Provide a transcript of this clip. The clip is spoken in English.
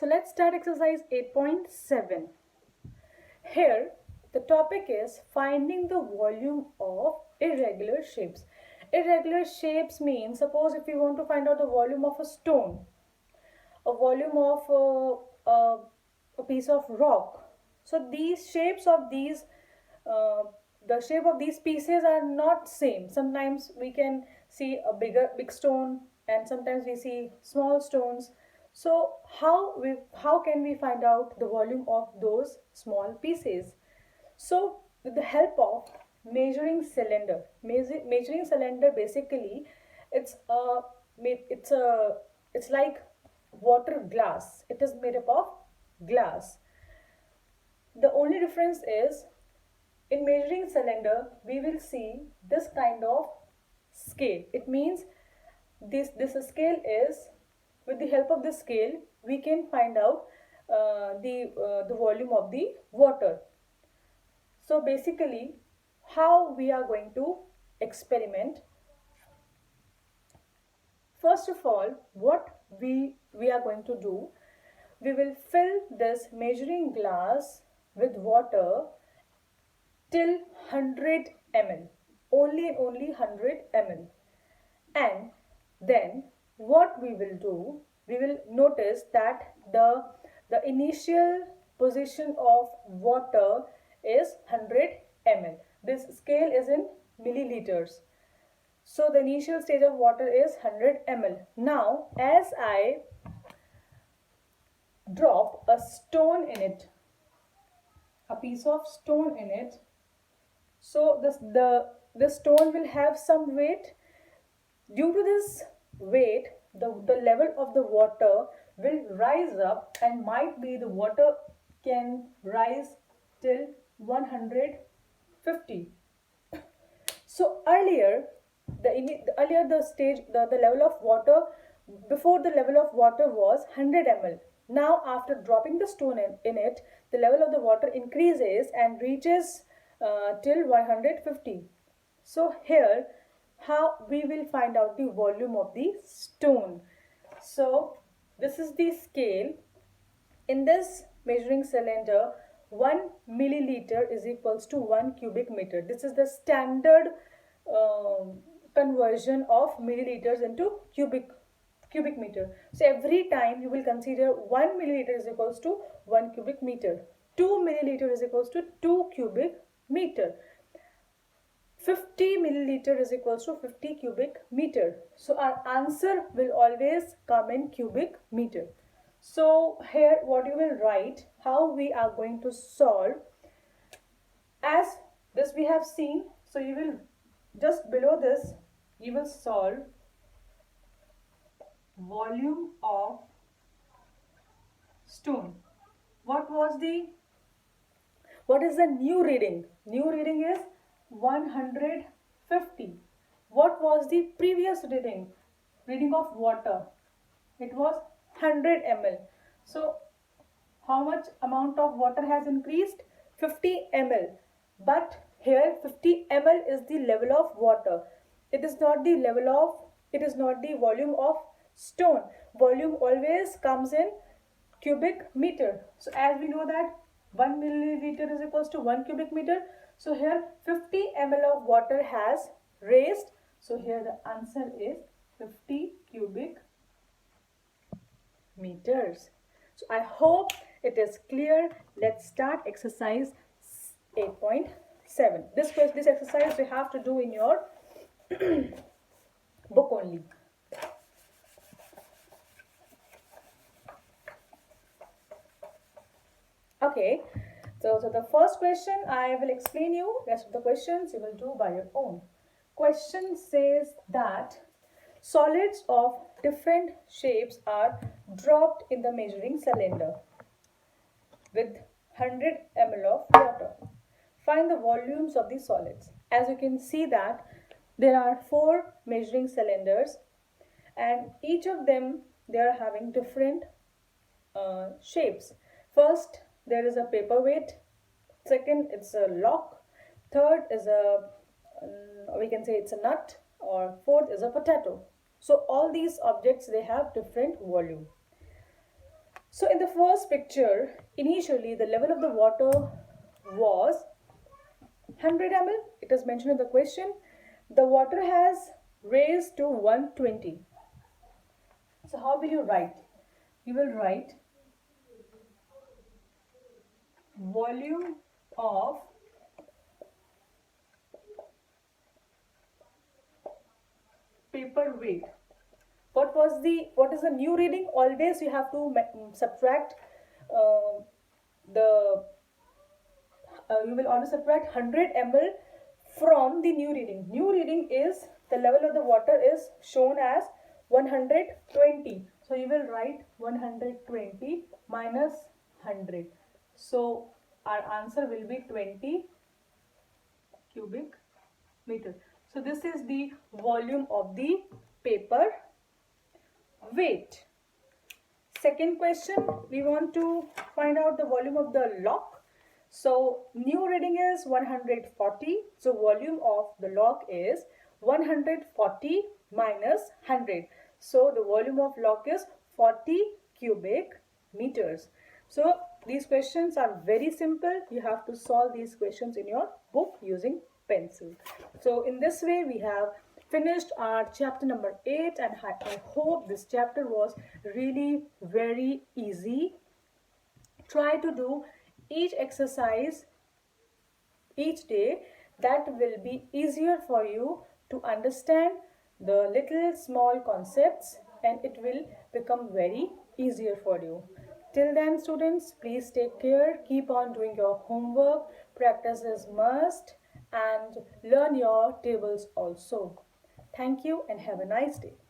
So let's start exercise 8.7. Here the topic is finding the volume of irregular shapes. Irregular shapes means, suppose if you want to find out the volume of a stone, a volume of a piece of rock. So these shapes of these uh, the shape of these pieces are not same. Sometimes we can see a big stone and sometimes we see small stones. So how can we find out the volume of those small pieces? So with the help of measuring cylinder basically it's a it's a it's like water glass. It is made up of glass. The only difference is in measuring cylinder we will see this kind of scale. It means this scale is, with the help of the scale we can find out the volume of the water. So basically, how we are going to experiment. First of all, what we are going to do, we will fill this measuring glass with water till 100 ml, only 100 ml. And then what we will do, we will notice that the initial position of water is 100 ml. This scale is in milliliters. So the initial stage of water is 100 ml. Now as I drop a stone in it, a piece of stone in it, so the stone will have some weight. Due to this weight, the level of the water will rise up, and might be the water can rise till 150. So earlier, the stage, the level of water, before the level of water was 100 ml. Now after dropping the stone in it, the level of the water increases and reaches till 150. So here, how we will find out the volume of the stone. So this is the scale. In this measuring cylinder, 1 milliliter is equals to 1 cubic meter. This is the standard conversion of milliliters into cubic meter. So every time you will consider 1 milliliter is equals to 1 cubic meter. 2 milliliter is equals to 2 cubic meter. 50 milliliter is equals to 50 cubic meter. So our answer will always come in cubic meter. So here what you will write, how we are going to solve. As this we have seen, so you will just below this you will solve volume of stone. What is the new reading? New reading is 150. What was the previous reading? Reading of water. It was 100 ml. So how much amount of water has increased? 50 ml. But here 50 ml is the level of water. It is not the volume of stone. Volume always comes in cubic meter. So as we know that 1 milliliter is equals to 1 cubic meter. So here 50 ml of water has raised. So here the answer is 50 cubic meters. So I hope it is clear. Let's start exercise 8.7. This exercise you have to do in your book only. Okay, so the first question I will explain you. Rest of the questions you will do by your own. Question says that solids of different shapes are dropped in the measuring cylinder with 100 ml of water. Find the volumes of the solids. As you can see that there are 4 measuring cylinders and each of them they are having different shapes. First there is a paperweight, second it's a lock, third is we can say it's a nut, or fourth is a potato. So all these objects they have different volume. So in the first picture, initially the level of the water was 100 ml. It is mentioned in the question. The water has raised to 120. So how will you write? You will write volume of paper weight. What is the new reading? Always you have to subtract uh, the you will always subtract 100 ml from the new reading. New reading is the level of the water is shown as 120. So you will write 120 minus 100. So our answer will be 20 cubic meter. So this is the volume of the paper weight. Second question, we want to find out the volume of the lock. So new reading is 140. So volume of the lock is 140 minus 100. So the volume of lock is 40 cubic meters. So these questions are very simple. You have to solve these questions in your book using pencil. So in this way we have finished our chapter number 8, and I hope this chapter was really very easy. Try to do each exercise each day. That will be easier for you to understand the little small concepts, and it will become very easier for you. Till then, students, please take care. Keep on doing your homework. Practice is must, and learn your tables also. Thank you and have a nice day.